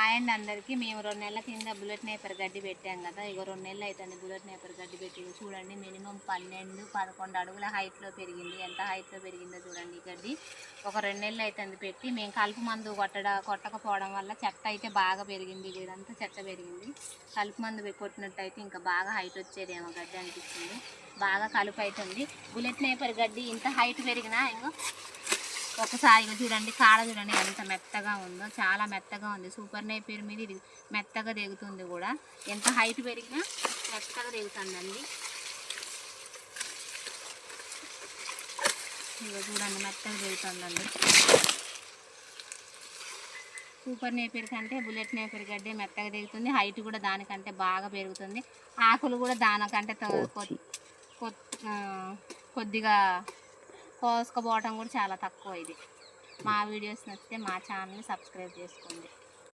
Hi అండి అందరికీ. మేము 2 నెలల కింద బుల్లెట్ నేపర్ గడ్డి పెట్టాం కదా. ఇగో 2 నెలలు అవుతుంది బుల్లెట్ నేపర్ గడ్డి పెట్టి. చూడండి మినిమం 12-11 అడుగుల హైట్లో పెరిగింది. ఎంత హైట్లో పెరిగిందో చూడండి. గడ్డి ఒక 2 నెలలు అవుతుంది పెట్టి. మేము కలుపు మందు కొట్టకపోవడం వల్ల చెత్త అయితే బాగా పెరిగింది. ఇదంతా చెత్త పెరిగింది. కలుపు మందు కొట్టినట్టయితే ఇంకా బాగా హైట్ వచ్చేదేమో గడ్డి అనిపిస్తుంది. బాగా కలుపు అవుతుంది. బుల్లెట్ నేపర్ గడ్డి ఇంత హైట్ పెరిగినా ఇంకో ఒకసారిగా చూడండి, కాడ చూడండి ఎంత మెత్తగా ఉందో. చాలా మెత్తగా ఉంది. సూపర్ నేపర్ మీద ఇది మెత్తగా దిగుతుంది కూడా. ఎంత హైట్ పెరిగినా మెత్తగా దిగుతుందండి. ఇదిగో చూడండి మెత్తగా దిగుతుందండి. సూపర్ నేపర్ కంటే బుల్లెట్ నేపర్ గడ్డి మెత్తగా దిగుతుంది. హైట్ కూడా దానికంటే బాగా పెరుగుతుంది. ఆకులు కూడా దానికంటే కొద్దిగా కోసుకుపోవటం కూడా చాలా తక్కువ. ఇది మా వీడియోస్ నచ్చితే మా ఛానల్ని సబ్స్క్రైబ్ చేసుకోండి.